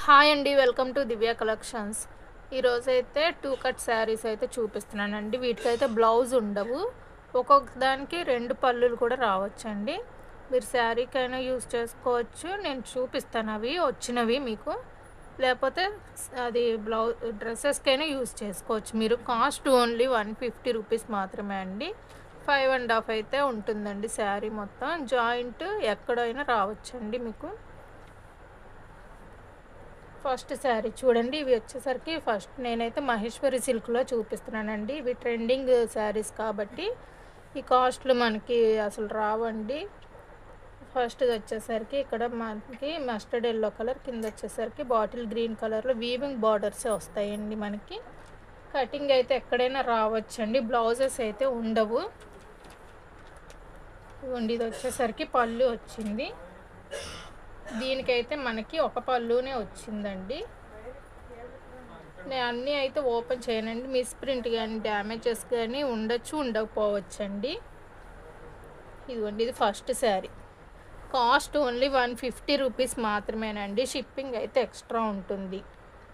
Hi అండి, welcome to Divya collections. ఈరోజైతే two cut saris అయితే చూపిస్తున్నానండి. వీటికైతే బ్లౌజ్ ఉండవు. ఒక్కొక్క దానికి రెండు పళ్ళులు కూడా రావచ్చండి. మీరు శారీకైనా యూస్ చేసుకోవచ్చు. నేను చూపిస్తాను అవి వచ్చినవి మీకు. లేకపోతే అది డ్రెస్సెస్కైనా యూస్ చేసుకోవచ్చు. మీరు కాస్ట్ ఓన్లీ 150 రూపీస్ మాత్రమే అండి. 5.5 అయితే ఉంటుందండి శారీ మొత్తం. జాయింట్ ఎక్కడైనా రావచ్చండి మీకు. ఫస్ట్ శారీ చూడండి. ఇవి వచ్చేసరికి ఫస్ట్ నేనైతే మహేశ్వరి సిల్క్లో చూపిస్తున్నానండి. ఇవి ట్రెండింగ్ శారీస్ కాబట్టి ఈ కాస్ట్లు మనకి అసలు రావండి. ఫస్ట్ది వచ్చేసరికి ఇక్కడ మనకి మస్టర్డ్ ఎల్లో కలర్, కింద వచ్చేసరికి బాటిల్ గ్రీన్ కలర్లో వీవింగ్ బార్డర్సే వస్తాయండి మనకి. కటింగ్ అయితే ఎక్కడైనా రావచ్చండి. బ్లౌజెస్ అయితే ఉండవు. ఇవ్వండి, ఇది వచ్చేసరికి పళ్ళు వచ్చింది. దీనికైతే మనకి ఒక పళ్ళునే వచ్చిందండి. నేను అన్నీ అయితే ఓపెన్ చేయనండి. మిస్ ప్రింట్ కానీ డ్యామేజెస్ కానీ ఉండొచ్చు, ఉండకపోవచ్చండి. ఇదిగోండి, ఇది first sari. Cost only 150 rupees మాత్రమేనండి. షిప్పింగ్ అయితే ఎక్స్ట్రా ఉంటుంది.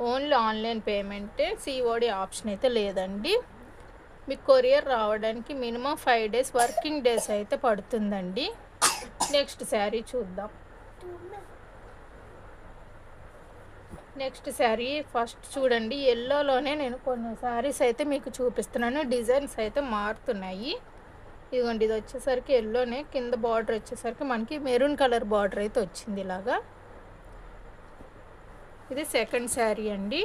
Only online payment, COD option అయితే లేదండి. మీకు కొరియర్ రావడానికి మినిమం 5 డేస్ వర్కింగ్ డేస్ అయితే పడుతుందండి. నెక్స్ట్ శారీ చూద్దాం. నెక్స్ట్ శారీ ఫస్ట్ చూడండి. ఎల్లోలోనే నేను కొన్ని శారీస్ అయితే మీకు చూపిస్తున్నాను. డిజైన్స్ అయితే మారుతున్నాయి. ఇదిగోండి, ఇది వచ్చేసరికి ఎల్లోనే, కింద బార్డర్ వచ్చేసరికి మనకి మెరూన్ కలర్ బార్డర్ అయితే వచ్చింది ఇలాగా. ఇది సెకండ్ శారీ అండి.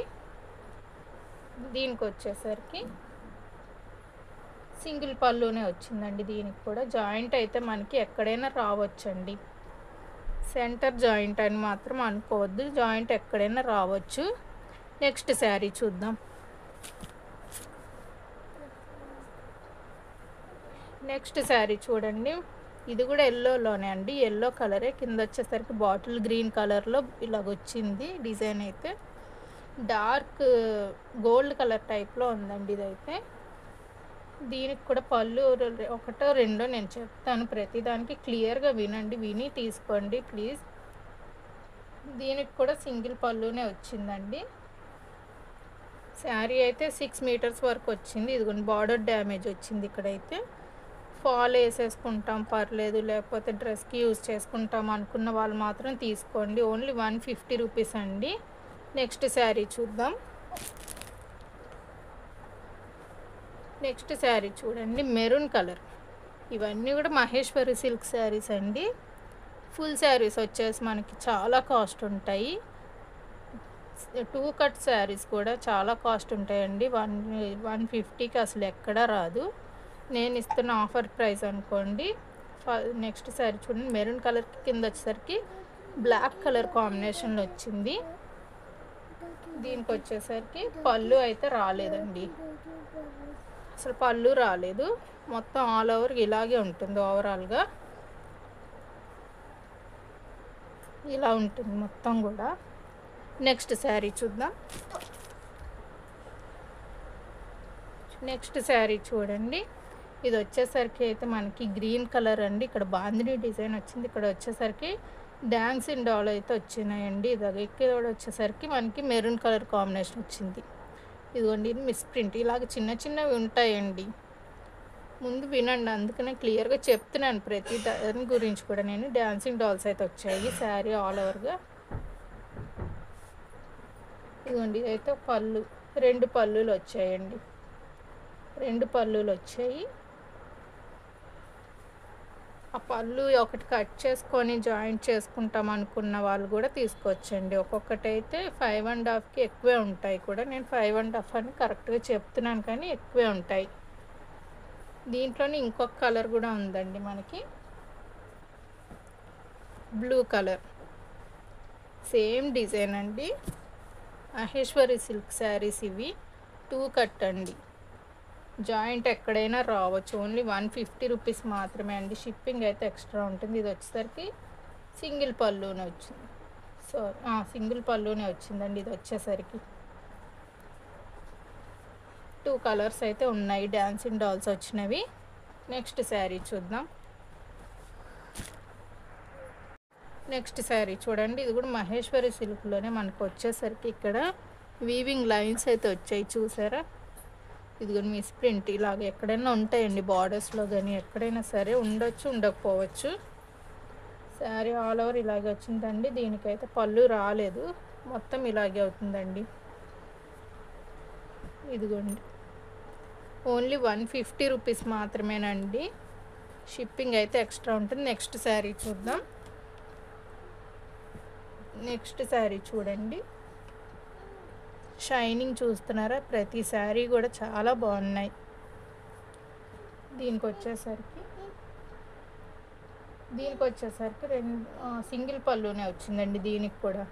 దీనికి వచ్చేసరికి సింగిల్ పళ్ళునే వచ్చిందండి. దీనికి కూడా జాయింట్ అయితే మనకి ఎక్కడైనా రావచ్చండి. సెంటర్ జాయింట్ అని మాత్రం అనుకోవద్దు, జాయింట్ ఎక్కడైనా రావచ్చు. నెక్స్ట్ శారీ చూద్దాం. నెక్స్ట్ శారీ చూడండి. ఇది కూడా ఎల్లోలోనే అండి. ఎల్లో కలరే, కింద వచ్చేసరికి బాటిల్ గ్రీన్ కలర్లో ఇలాగ వచ్చింది. డిజైన్ అయితే డార్క్ గోల్డ్ కలర్ టైప్లో ఉందండి ఇదైతే. దీనికి కూడా పళ్ళు ఒకటో రెండో నేను చెప్తాను. ప్రతిదానికి క్లియర్గా వినండి, విని తీసుకోండి ప్లీజ్. దీనికి కూడా సింగిల్ పళ్ళునే వచ్చిందండి. శారీ అయితే 6 మీటర్స్ వరకు వచ్చింది. ఇదిగోండి, బార్డర్ డ్యామేజ్ వచ్చింది ఇక్కడైతే. ఫాల్ వేసేసుకుంటాం పర్లేదు, లేకపోతే డ్రెస్కి యూజ్ చేసుకుంటాం అనుకున్న వాళ్ళు మాత్రం తీసుకోండి. ఓన్లీ 150 రూపీస్ అండి. నెక్స్ట్ శారీ చూద్దాం. నెక్స్ట్ శారీ చూడండి, మెరూన్ కలర్. ఇవన్నీ కూడా మహేశ్వరి సిల్క్ శారీస్ అండి. ఫుల్ శారీస్ వచ్చేసి మనకి చాలా కాస్ట్ ఉంటాయి. 2 కట్ శారీస్ కూడా చాలా కాస్ట్ ఉంటాయండి. 150కి అసలు ఎక్కడా రాదు. నేను ఇస్తున్న ఆఫర్ ప్రైస్ అనుకోండి. నెక్స్ట్ శారీ చూడండి, మెరూన్ కలర్కి కింద వచ్చేసరికి బ్లాక్ కలర్ కాంబినేషన్లో వచ్చింది. దీనికి వచ్చేసరికి పళ్ళు అయితే రాలేదండి, అసలు పళ్ళు రాలేదు. మొత్తం ఆల్ ఓవర్ ఇలాగే ఉంటుంది. ఓవరాల్గా ఇలా ఉంటుంది మొత్తం కూడా. నెక్స్ట్ శారీ చూద్దాం. నెక్స్ట్ శారీ చూడండి. ఇది వచ్చేసరికి అయితే మనకి గ్రీన్ కలర్ అండి. ఇక్కడ బాందిని డిజైన్ వచ్చింది. ఇక్కడ వచ్చేసరికి డాన్సింగ్ డాల్ అయితే వచ్చినాయండి. ఇది ఇక్కడ వచ్చేసరికి మనకి మెరూన్ కలర్ కాంబినేషన్ వచ్చింది. ఇదిగోండి, ఇది మిస్ ప్రింట్. ఇలాగ చిన్న చిన్నవి ఉంటాయండి. ముందు వినండి, అందుకనే క్లియర్గా చెప్తున్నాను ప్రతి దాని గురించి కూడా. నేను డాన్సింగ్ డాల్స్ అయితే వచ్చాయి శారీ ఆల్ ఓవర్గా. ఇదిగోండి, ఇదైతే పళ్ళు, 2 పళ్ళులు వచ్చాయండి. 2 పళ్ళులు వచ్చాయి. ఆ పళ్ళు ఒకటి కట్ చేసుకొని జాయింట్ చేసుకుంటాం అనుకున్న వాళ్ళు కూడా తీసుకోవచ్చండి. ఒక్కొక్కటి అయితే 5.5కి ఎక్కువే ఉంటాయి కూడా. నేను 5.5 అని కరెక్ట్గా చెప్తున్నాను, కానీ ఎక్కువే ఉంటాయి. దీంట్లోనే ఇంకొక కలర్ కూడా ఉందండి మనకి, బ్లూ కలర్. సేమ్ డిజైన్ అండి. మహేశ్వరి సిల్క్ శారీస్ ఇవి. 2 కట్ అండి. జాయింట్ ఎక్కడైనా రావచ్చు. ఓన్లీ 150 రూపీస్ మాత్రమే అండి. షిప్పింగ్ అయితే ఎక్స్ట్రా ఉంటుంది. ఇది వచ్చేసరికి సింగిల్ పళ్ళునే వచ్చింది. సింగిల్ పళ్ళునే వచ్చిందండి. ఇది వచ్చేసరికి 2 కలర్స్ అయితే ఉన్నాయి, డాన్సింగ్ డాల్స్ వచ్చినవి. నెక్స్ట్ శారీ చూద్దాం. నెక్స్ట్ శారీ చూడండి, ఇది కూడా మహేశ్వరి సిల్క్లోనే మనకు వచ్చేసరికి ఇక్కడ వీవింగ్ లైన్స్ అయితే వచ్చాయి చూసారా. ఇదిగో మిస్ ప్రింట్ ఇలాగ ఎక్కడైనా ఉంటాయండి, బార్డర్స్లో కానీ ఎక్కడైనా సరే ఉండొచ్చు ఉండకపోవచ్చు. శారీ ఆల్ ఓవర్ ఇలాగే వచ్చిందండి. దీనికైతే పళ్ళు రాలేదు, మొత్తం ఇలాగే అవుతుందండి. ఇదిగోండి ఓన్లీ 150 రూపీస్ మాత్రమేనండి. షిప్పింగ్ అయితే ఎక్స్ట్రా ఉంటుంది. నెక్స్ట్ శారీ చూద్దాం. నెక్స్ట్ శారీ చూడండి, షైనింగ్ చూస్తున్నారా, ప్రతి శారీ కూడా చాలా బాగున్నాయి. దీనికి వచ్చేసరికి రెండు సింగిల్ పళ్ళునే వచ్చిందండి. దీనికి కూడా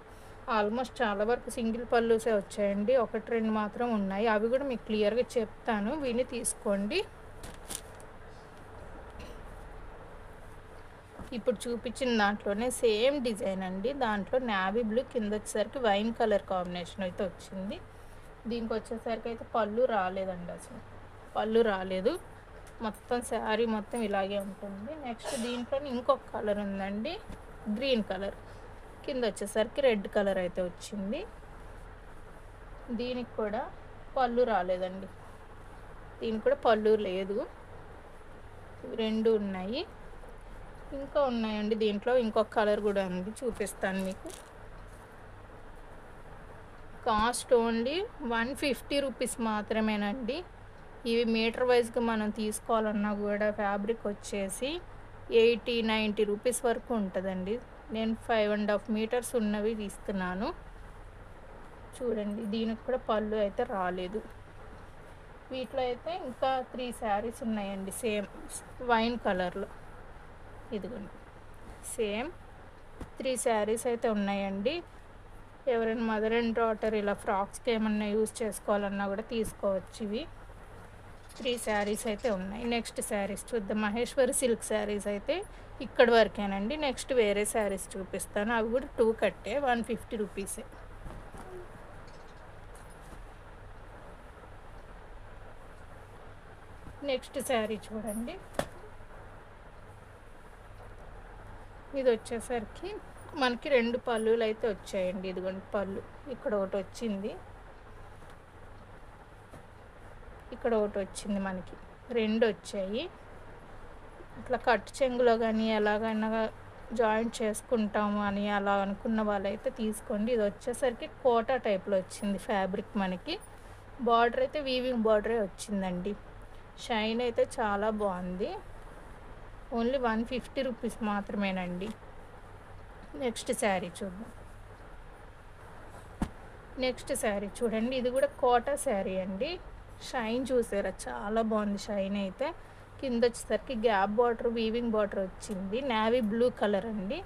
ఆల్మోస్ట్ చాలా వరకు సింగిల్ పళ్ళుసే వచ్చాయండి, ఒకటి రెండు మాత్రం ఉన్నాయి. అవి కూడా మీకు క్లియర్గా చెప్తాను, విని తీసుకోండి. ఇప్పుడు చూపించిన దాంట్లోనే సేమ్ డిజైన్ అండి, దాంట్లో నావీ బ్లూ, కింద వచ్చేసరికి వైన్ కలర్ కాంబినేషన్ అయితే వచ్చింది. దీనికి వచ్చేసరికి అయితే పళ్ళు రాలేదండి, అసలు పళ్ళు రాలేదు. మొత్తం శారీ మొత్తం ఇలాగే ఉంటుంది. నెక్స్ట్ దీంట్లో ఇంకొక కలర్ ఉందండి, గ్రీన్ కలర్, కింద వచ్చేసరికి రెడ్ కలర్ అయితే వచ్చింది. దీనికి కూడా పళ్ళు రాలేదండి, దీనికి కూడా పళ్ళు లేదు. రెండు ఉన్నాయి, ఇంకా ఉన్నాయండి. దీంట్లో ఇంకొక కలర్ కూడా ఉంది, చూపిస్తాను మీకు. కాస్ట్ ఓన్లీ 150 రూపీస్ మాత్రమేనండి. ఇవి మీటర్ వైజ్గా మనం తీసుకోవాలన్నా కూడా ఫ్యాబ్రిక్ వచ్చేసి 80-90 రూపీస్ వరకు ఉంటుందండి. నేను 5.5 మీటర్స్ ఉన్నవి తీస్తున్నాను. చూడండి, దీనికి కూడా పళ్ళు అయితే రాలేదు. వీటిలో అయితే ఇంకా 3 శారీస్ ఉన్నాయండి, సేమ్ వైన్ కలర్లో. ఇదిగోండి సేమ్ 3 శారీస్ అయితే ఉన్నాయండి. ఎవరైనా మదర్ అండ్ డాటర్ ఇలా ఫ్రాక్స్కి ఏమన్నా యూజ్ చేసుకోవాలన్నా కూడా తీసుకోవచ్చు. ఇవి 3 శారీస్ అయితే ఉన్నాయి. నెక్స్ట్ శారీస్ చూద్దాం. మహేశ్వరి సిల్క్ శారీస్ అయితే ఇక్కడి వరకేనండి. నెక్స్ట్ వేరే శారీస్ చూపిస్తాను, అవి కూడా 2 కట్టే 150 రూపీసే. నెక్స్ట్ శారీ చూడండి, ఇది వచ్చేసరికి మనకి 2 పళ్ళులు అయితే వచ్చాయండి. ఇదిగోండి పళ్ళు, ఇక్కడ ఒకటి వచ్చింది, ఇక్కడ ఒకటి వచ్చింది, మనకి 2 వచ్చాయి. ఇట్లా కట్ చెంగులో కానీ ఎలాగైనా జాయింట్ చేసుకుంటాము అని అలా అనుకున్న వాళ్ళైతే తీసుకోండి. ఇది వచ్చేసరికి కోటా టైప్లో వచ్చింది ఫ్యాబ్రిక్. మనకి బార్డర్ అయితే వీవింగ్ బార్డరే వచ్చిందండి. షైన్ అయితే చాలా బాగుంది. ఓన్లీ 150 రూపీస్ మాత్రమేనండి. నెక్స్ట్ శారీ చూద్దాం. నెక్స్ట్ శారీ చూడండి, ఇది కూడా కోటా శారీ అండి. షైన్ చూసారా, చాలా బాగుంది షైన్ అయితే. కింద వచ్చేసరికి గ్యాప్ బార్డర్, వీవింగ్ బార్డర్ వచ్చింది, నావీ బ్లూ కలర్ అండి.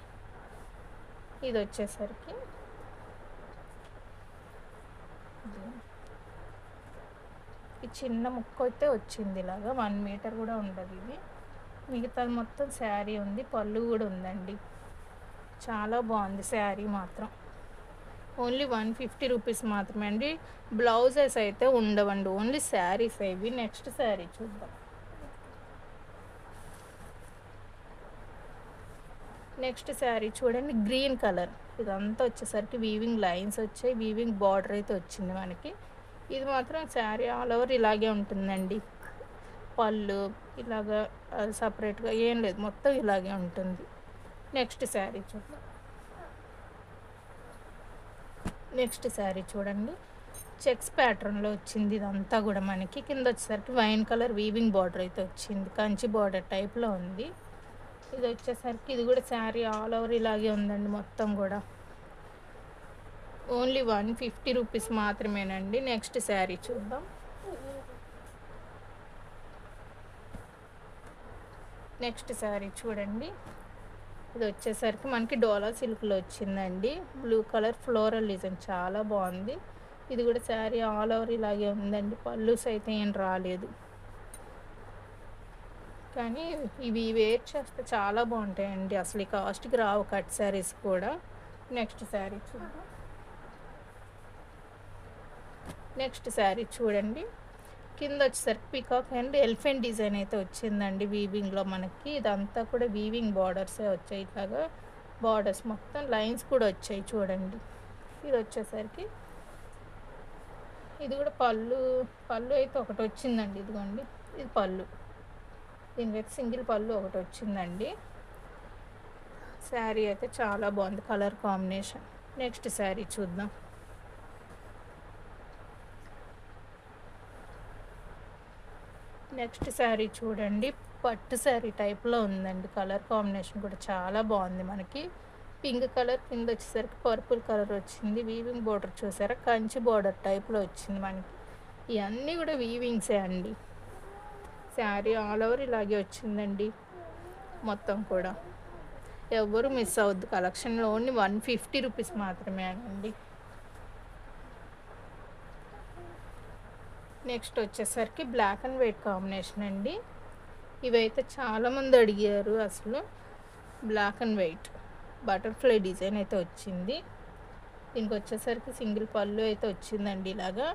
ఇది వచ్చేసరికి ఈ చిన్న ముక్క అయితే వచ్చింది, ఇలాగా 1 మీటర్ కూడా ఉండదు ఇది. మిగతాది మొత్తం శారీ ఉంది, పళ్ళు కూడా ఉందండి. చాలా బాగుంది శారీ మాత్రం. ఓన్లీ 150 రూపీస్ మాత్రమే అండి. బ్లౌజెస్ అయితే ఉండవండి, ఓన్లీ శారీస్ ఇవి. నెక్స్ట్ శారీ చూద్దాం. నెక్స్ట్ శారీ చూడండి, గ్రీన్ కలర్. ఇదంతా వచ్చేసరికి వీవింగ్ లైన్స్ వచ్చాయి, వీవింగ్ బార్డర్ అయితే వచ్చింది మనకి. ఇది మాత్రం శారీ ఆల్ ఓవర్ ఇలాగే ఉంటుందండి. పళ్ళు ఇలాగా సపరేట్గా ఏం లేదు, మొత్తం ఇలాగే ఉంటుంది. నెక్స్ట్ శారీ చూద్దాం. నెక్స్ట్ శారీ చూడండి, చెక్స్ ప్యాటర్న్లో వచ్చింది. ఇదంతా కూడా మనకి కింద వచ్చేసరికి వైన్ కలర్ వీవింగ్ బార్డర్ అయితే వచ్చింది, కంచి బార్డర్ టైప్లో ఉంది. ఇది వచ్చేసరికి ఇది కూడా శారీ ఆల్ ఓవర్ ఇలాగే ఉందండి మొత్తం కూడా. ఓన్లీ 150 రూపీస్ మాత్రమేనండి. నెక్స్ట్ శారీ చూద్దాం. నెక్స్ట్ శారీ చూడండి, ఇది వచ్చేసరికి మనకి డోలా సిల్క్లో వచ్చిందండి. బ్లూ కలర్ ఫ్లోరల్ డిజైన్ చాలా బాగుంది. ఇది కూడా శారీ ఆల్ ఓవర్ ఇలాగే ఉందండి, పళ్ళుస్ అయితే ఏం రాలేదు. కానీ ఇవి వేర్ చేస్తే చాలా బాగుంటాయండి, అసలు ఈ కాస్ట్కి రావు కట్ శారీస్ కూడా. నెక్స్ట్ శారీ చూద్దాం. నెక్స్ట్ శారీ చూడండి, కింద వచ్చేసరికి పికాక్ అండ్ ఎలిఫెంట్ డిజైన్ అయితే వచ్చిందండి వీవింగ్లో మనకి. ఇదంతా కూడా వీవింగ్ బార్డర్సే వచ్చాయి, ఇట్లాగా బార్డర్స్ మొత్తం లైన్స్ కూడా వచ్చాయి చూడండి. ఇది వచ్చేసరికి ఇది కూడా పళ్ళు అయితే ఒకటి వచ్చిందండి. ఇదిగోండి ఇది పళ్ళు, దీనికైతే సింగిల్ పళ్ళు ఒకటి వచ్చిందండి. శారీ అయితే చాలా బాగుంది కలర్ కాంబినేషన్. నెక్స్ట్ శారీ చూద్దాం. నెక్స్ట్ శారీ చూడండి, పట్టు శారీ టైప్లో ఉందండి. కలర్ కాంబినేషన్ కూడా చాలా బాగుంది. మనకి పింక్ కలర్ కింద వచ్చేసరికి పర్పుల్ కలర్ వచ్చింది. వీవింగ్ బార్డర్ చూసారా, కంచి బార్డర్ టైప్లో వచ్చింది మనకి. ఇవన్నీ కూడా వీవింగ్సే అండి. శారీ ఆల్ ఓవర్ ఇలాగే వచ్చిందండి మొత్తం కూడా. ఎవరు మిస్ అవ్వద్దు. కలెక్షన్లో ఓన్లీ 150 రూపీస్ మాత్రమే అండి. నెక్స్ట్ వచ్చేసరికి బ్లాక్ అండ్ వైట్ కాంబినేషన్ అండి. ఇవైతే చాలామంది అడిగారు. అసలు black and white butterfly design అయితే వచ్చింది. దీనికి వచ్చేసరికి సింగిల్ పళ్ళు అయితే వచ్చిందండి ఇలాగా.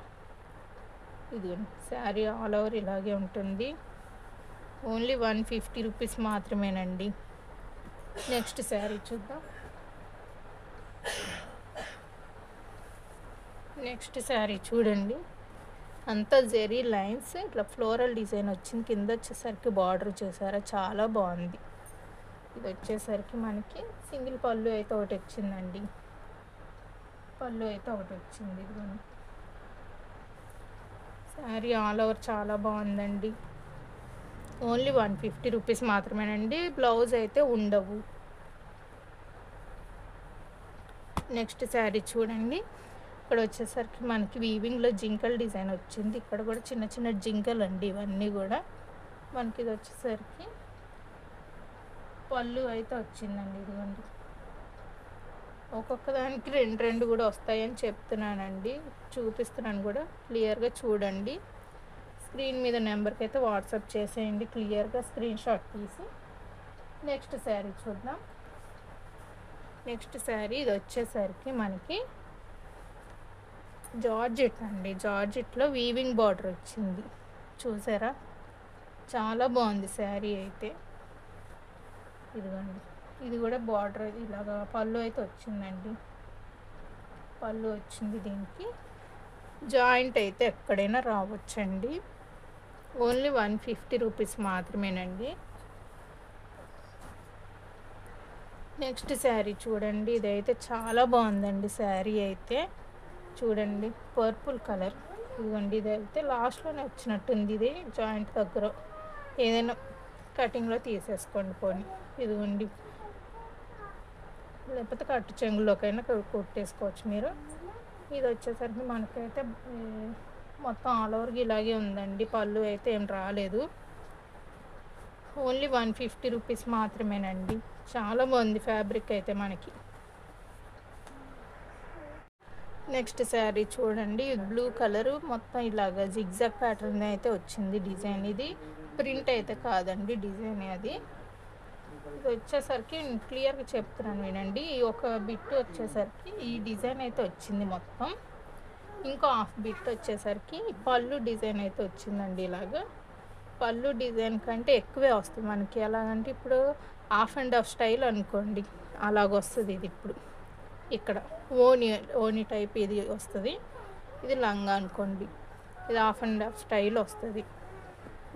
ఇది శారీ ఆల్ ఓవర్ ఇలాగే ఉంటుంది. ఓన్లీ 150 రూపీస్ మాత్రమేనండి. నెక్స్ట్ శారీ చూద్దాం. నెక్స్ట్ శారీ చూడండి, అంతా జెరీ లైన్స్ ఇట్లా ఫ్లోరల్ డిజైన్ వచ్చింది. కింద వచ్చేసరికి బార్డర్ చూసారా, చాలా బాగుంది. ఇది వచ్చేసరికి మనకి సింగిల్ పళ్ళు అయితే ఒకటి వచ్చిందండి. పళ్ళు అయితే ఒకటి వచ్చింది. ఇదిగోండి శారీ ఆల్ ఓవర్ చాలా బాగుందండి. ఓన్లీ 150 రూపీస్ మాత్రమేనండి. బ్లౌజ్ అయితే ఉండవు. నెక్స్ట్ శారీ చూడండి, ఇక్కడ వచ్చేసరికి మనకి వీవింగ్లో జింకల్ డిజైన్ వచ్చింది. ఇక్కడ కూడా చిన్న చిన్న జింకలు అండి ఇవన్నీ కూడా. మనకి ఇది వచ్చేసరికి పళ్ళు అయితే వచ్చిందండి. ఇదిగోండి ఒక్కొక్క దానికి రెండు కూడా వస్తాయని చెప్తున్నానండి, చూపిస్తున్నాను కూడా. క్లియర్గా చూడండి. స్క్రీన్ మీద నెంబర్కి అయితే వాట్సాప్ చేసేయండి క్లియర్గా స్క్రీన్ షాట్ తీసి. నెక్స్ట్ శారీ చూద్దాం. నెక్స్ట్ శారీ ఇది వచ్చేసరికి మనకి జార్జెట్ అండి. జార్జెట్లో వీవింగ్ బార్డర్ వచ్చింది చూసారా, చాలా బాగుంది శారీ అయితే. ఇదిగోండి ఇది కూడా బార్డర్ ఇలాగా పళ్ళు అయితే వచ్చిందండి. పళ్ళు వచ్చింది. దీనికి జాయింట్ అయితే ఎక్కడైనా రావచ్చండి. ఓన్లీ 150 రూపీస్ మాత్రమేనండి. నెక్స్ట్ శారీ చూడండి, ఇదైతే చాలా బాగుందండి. శారీ అయితే చూడండి, పర్పుల్ కలర్. ఇదిగోండి ఇదైతే లాస్ట్లోనే వచ్చినట్టుంది. ఇది జాయింట్ దగ్గర ఏదైనా కటింగ్లో తీసేసుకోండి పోనీ. ఇదిగోండి, లేకపోతే కట్టు చెంగులోకైనా కుట్టేసుకోవచ్చు మీరు. ఇది వచ్చేసరికి మనకైతే మొత్తం ఆల్ ఓవర్కి ఇలాగే ఉందండి. పళ్ళు అయితే ఏం రాలేదు. ఓన్లీ 150 రూపీస్ మాత్రమేనండి. చాలా బాగుంది ఫ్యాబ్రిక్ అయితే మనకి. నెక్స్ట్ శారీ చూడండి, బ్లూ కలరు మొత్తం ఇలాగా జిగ్జాగ్ ప్యాటర్న్ అయితే వచ్చింది డిజైన్. ఇది ప్రింట్ అయితే కాదండి, డిజైన్ అది. ఇది వచ్చేసరికి క్లియర్గా చెప్తున్నాను వినండి. ఈ ఒక బిట్ వచ్చేసరికి ఈ డిజైన్ అయితే వచ్చింది మొత్తం. ఇంకో హాఫ్ బిట్ వచ్చేసరికి పళ్ళు డిజైన్ అయితే వచ్చిందండి. ఇలాగా పళ్ళు డిజైన్ కంటే ఎక్కువే వస్తుంది మనకి. ఎలాగంటే ఇప్పుడు హాఫ్ అండ్ హాఫ్ స్టైల్ అనుకోండి, అలాగొస్తుంది ఇది. ఇప్పుడు ఇక్కడ ఓని టైప్ ఇది వస్తుంది. ఇది లంగా అనుకోండి, ఇది హాఫ్ అండ్ హాఫ్ స్టైల్ వస్తుంది.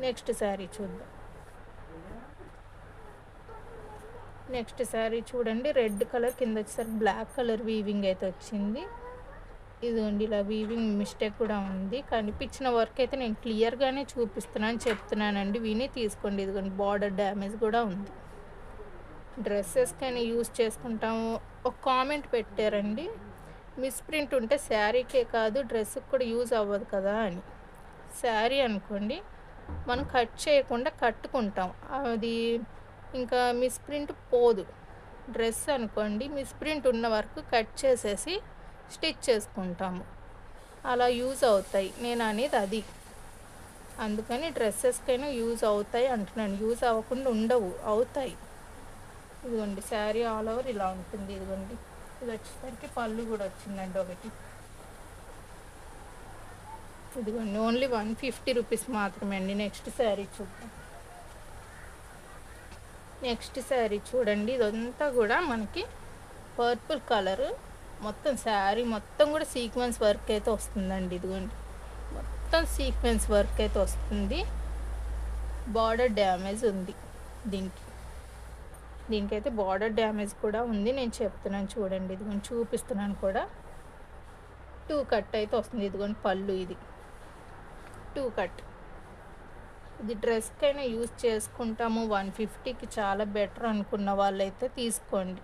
నెక్స్ట్ శారీ చూద్దాం. నెక్స్ట్ శారీ చూడండి, రెడ్ కలర్ కింద వచ్చేసరికి బ్లాక్ కలర్ వీవింగ్ అయితే వచ్చింది. ఇదిగోండి ఇలా వీవింగ్ మిస్టేక్ కూడా ఉంది. కనిపించిన వర్క్ అయితే నేను క్లియర్గానే చూపిస్తున్నాను చెప్తున్నానండి, విని తీసుకోండి. ఇదిగోండి బార్డర్ డ్యామేజ్ కూడా ఉంది. డ్రెస్సెస్కైనా యూజ్ చేసుకుంటాము. ఒక కామెంట్ పెట్టారండి, మిస్ప్రింట్ ఉంటే శారీకే కాదు డ్రెస్కి కూడా యూజ్ అవ్వదు కదా అని. శారీ అనుకోండి మనం కట్ చేయకుండా కట్టుకుంటాం, అది ఇంకా మిస్ప్రింట్ పోదు. డ్రెస్ అనుకోండి మిస్ప్రింట్ ఉన్న వరకు కట్ చేసేసి స్టిచ్ చేసుకుంటాము, అలా యూజ్ అవుతాయి. నేను అనేది అది. అందుకని డ్రెస్సెస్కైనా యూజ్ అవుతాయి అంటున్నాను, యూజ్ అవ్వకుండా ఉండవు, అవుతాయి. ఇదిగోండి శారీ ఆల్ ఓవర్ ఇలా ఉంటుంది. ఇదిగోండి ఇది వచ్చేసరికి పళ్ళు కూడా వచ్చిందండి ఒకటి. ఇదిగోండి ఓన్లీ 150 రూపీస్ మాత్రమే అండి. నెక్స్ట్ శారీ చూద్దాం. నెక్స్ట్ శారీ చూడండి, ఇదంతా కూడా మనకి పర్పుల్ కలర్, మొత్తం శారీ మొత్తం కూడా సీక్వెన్స్ వర్క్ అయితే వస్తుందండి. ఇదిగోండి, మొత్తం సీక్వెన్స్ వర్క్ అయితే వస్తుంది. బార్డర్ డ్యామేజ్ ఉంది దీనికైతే బార్డర్ డ్యామేజ్ కూడా ఉంది. నేను చెప్తున్నాను చూడండి, ఇదిగోండి చూపిస్తున్నాను కూడా. 2 కట్ అయితే వస్తుంది. ఇదిగోండి పళ్ళు, ఇది 2 కట్. ఇది డ్రెస్కైనా యూజ్ చేసుకుంటాము, 150కి చాలా బెటర్ అనుకున్న వాళ్ళైతే తీసుకోండి.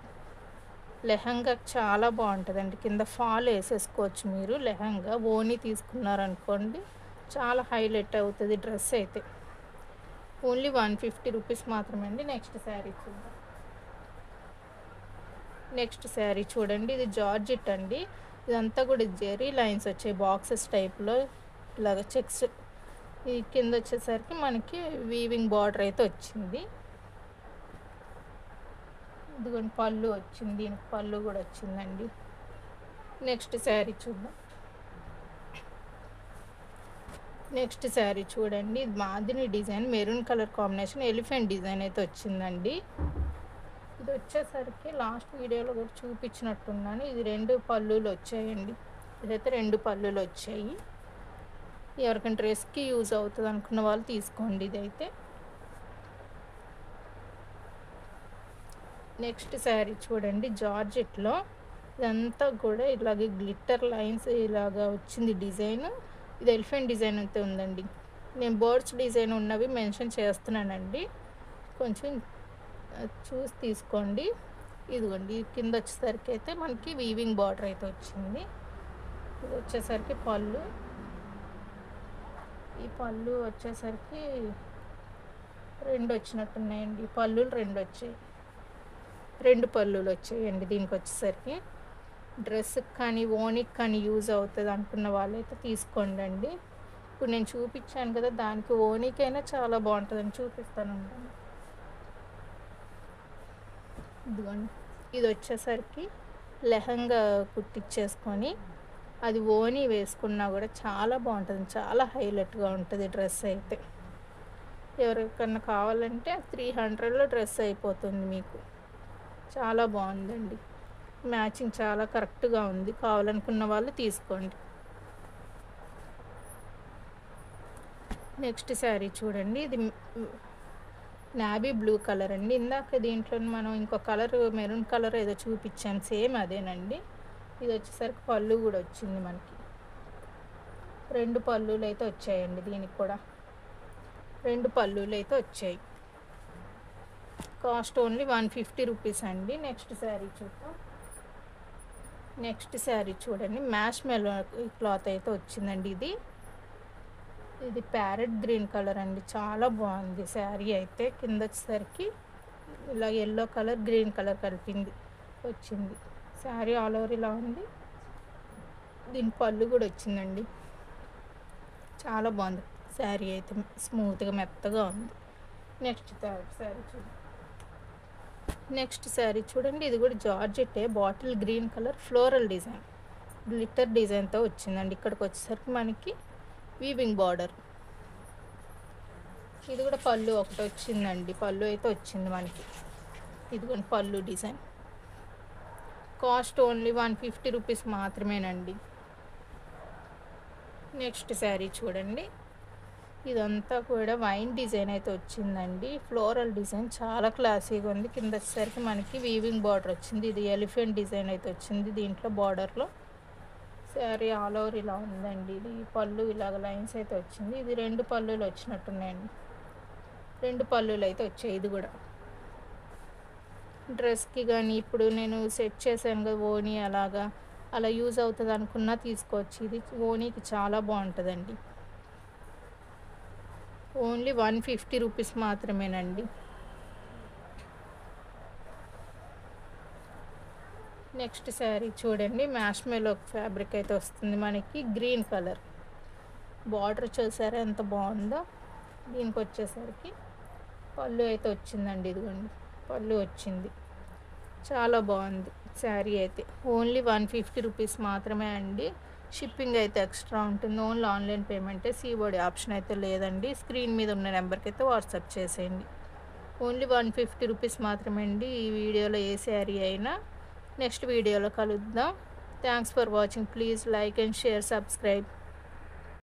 లెహంగాకి చాలా బాగుంటుందండి. కింద ఫాల్ వేసేసుకోవచ్చు మీరు. లెహంగా ఓనీ తీసుకున్నారనుకోండి, చాలా హైలైట్ అవుతుంది డ్రెస్ అయితే. ఓన్లీ 150 రూపీస్ మాత్రమే అండి. నెక్స్ట్ శారీ చూద్దాం. నెక్స్ట్ శారీ చూడండి, ఇది జార్జెట్ అండి. ఇదంతా కూడా జెరీ లైన్స్ వచ్చాయి బాక్సెస్ టైప్లో, ఇలాగ చెక్స్. ఈ కింద వచ్చేసరికి మనకి వీవింగ్ బార్డర్ అయితే వచ్చింది. ఇదిగోండి పళ్ళు వచ్చింది, దీనికి పళ్ళు కూడా వచ్చిందండి. నెక్స్ట్ శారీ చూద్దాం. నెక్స్ట్ శారీ చూడండి, ఇది మాదిని design, maroon colour combination, elephant design అయితే వచ్చిందండి. ఇది వచ్చేసరికి లాస్ట్ వీడియోలో కూడా చూపించినట్టున్నాను. ఇది 2 పళ్ళులు వచ్చాయండి. ఇదైతే 2 పళ్ళులు వచ్చాయి. ఎవరికైనా డ్రెస్కి యూజ్ అవుతుంది అనుకున్న వాళ్ళు తీసుకోండి ఇదైతే. నెక్స్ట్ శారీ చూడండి, జార్జెట్లో ఇదంతా కూడా ఇలాగే గ్లిట్టర్ లైన్స్ ఇలాగా వచ్చింది డిజైన్. ఇది ఎలిఫెంట్ డిజైన్ అయితే ఉందండి. నేను బర్డ్స్ డిజైన్ ఉన్నవి మెన్షన్ చేస్తున్నానండి, కొంచెం చూసి తీసుకోండి. ఇదిగోండి కింద వచ్చేసరికి అయితే మనకి వీవింగ్ బార్డర్ అయితే వచ్చింది. ఇది వచ్చేసరికి పళ్ళు. ఈ పళ్ళు వచ్చేసరికి 2 వచ్చినట్టున్నాయండి. పళ్ళులు 2 వచ్చాయి, 2 పళ్ళులు వచ్చాయండి. దీనికి వచ్చేసరికి డ్రెస్కి కానీ ఓనికి కానీ యూజ్ అవుతుంది అనుకున్న వాళ్ళైతే తీసుకోండి అండి. ఇప్పుడు నేను చూపించాను కదా, దానికి ఓనికైనా చాలా బాగుంటుందని చూపిస్తాను. ఇదిగోండి, ఇది వచ్చేసరికి లెహంగా కుట్టించేసుకొని అది ఓని వేసుకున్నా కూడా చాలా బాగుంటుంది, చాలా హైలైట్గా ఉంటుంది డ్రెస్ అయితే. ఎవరికన్నా కావాలంటే 300లో డ్రెస్ అయిపోతుంది మీకు. చాలా బాగుందండి, మ్యాచింగ్ చాలా కరెక్ట్గా ఉంది. కావాలనుకున్న వాళ్ళు తీసుకోండి. నెక్స్ట్ శారీ చూడండి, ఇది నావీ బ్లూ కలర్ అండి. ఇందాక దీంట్లో మనం ఇంకో కలర్ మెరూన్ కలర్ ఏదో చూపించాను, సేమ్ అదేనండి. ఇది వచ్చేసరికి పళ్ళు కూడా వచ్చింది మనకి. 2 పళ్ళులు అయితే వచ్చాయండి. దీనికి కూడా 2 పళ్ళులు అయితే వచ్చాయి. కాస్ట్ ఓన్లీ 150 రూపీస్ అండి. నెక్స్ట్ శారీ చూద్దాం. నెక్స్ట్ శారీ చూడండి, మ్యాష్ మెలో క్లాత్ అయితే వచ్చిందండి. ఇది ప్యారెట్ గ్రీన్ కలర్ అండి, చాలా బాగుంది శారీ అయితే. కింద వచ్చేసరికి ఇలా ఎల్లో కలర్ గ్రీన్ కలర్ కలిపింది వచ్చింది. శారీ ఆల్ ఓవర్ ఇలా ఉంది. దీని పళ్ళు కూడా వచ్చిందండి. చాలా బాగుంది శారీ అయితే, స్మూత్గా మెత్తగా ఉంది. నెక్స్ట్ శారీ చూడండి. నెక్స్ట్ శారీ చూడండి, ఇది కూడా georgette, bottle green colour floral design, glitter డిజైన్తో వచ్చిందండి. ఇక్కడికి వచ్చేసరికి మనకి వీవింగ్ బార్డర్. ఇది కూడా పళ్ళు ఒకటి వచ్చిందండి, పళ్ళు అయితే వచ్చింది మనకి. ఇదిగోండి పళ్ళు డిజైన్. కాస్ట్ ఓన్లీ 150 రూపీస్ మాత్రమేనండి. నెక్స్ట్ శారీ చూడండి, ఇదంతా కూడా వైన్ డిజైన్ అయితే వచ్చిందండి, ఫ్లోరల్ డిజైన్, చాలా క్లాసీగా ఉంది. కింద వచ్చేసరికి మనకి వీవింగ్ బార్డర్ వచ్చింది. ఇది ఎలిఫెంట్ డిజైన్ అయితే వచ్చింది దీంట్లో బార్డర్లో. శారీ ఆల్ ఓవర్ ఇలా ఉందండి. ఇది పళ్ళు ఇలాగ లైన్స్ అయితే వచ్చింది. ఇది 2 పళ్ళులు వచ్చినట్టున్నాయండి, 2 పళ్ళులు అయితే వచ్చాయి. ఇది కూడా డ్రెస్కి కానీ ఇప్పుడు నేను సెట్ చేశాను కదా ఓనీ, అలా యూజ్ అవుతుంది అనుకున్నా తీసుకోవచ్చు. ఇది ఓనీకి చాలా బాగుంటుందండి. ఓన్లీ 150 రూపీస్ మాత్రమేనండి. నెక్స్ట్ శారీ చూడండి, మ్యాష్ మెలో ఫ్యాబ్రిక్ అయితే వస్తుంది మనకి, గ్రీన్ కలర్. బార్డర్ చూసారా ఎంత బాగుందో. దీనికి వచ్చేసరికి పళ్ళు అయితే వచ్చిందండి. ఇదిగోండి పళ్ళు వచ్చింది, చాలా బాగుంది శారీ అయితే. ఓన్లీ 150 రూపీస్ మాత్రమే అండి. షిప్పింగ్ అయితే ఎక్స్ట్రా ఉంటుంది. ఓన్లీ ఆన్లైన్ పేమెంటే, సీఓడి ఆప్షన్ అయితే లేదండి. స్క్రీన్ మీద ఉన్న నెంబర్కి అయితే వాట్సాప్ చేసేయండి. ఓన్లీ 150 రూపీస్ మాత్రమే అండి ఈ వీడియోలో ఏ శారీ అయినా. నెక్స్ట్ వీడియోలో కలుద్దాం. Thanks for watching. Please like and share, subscribe.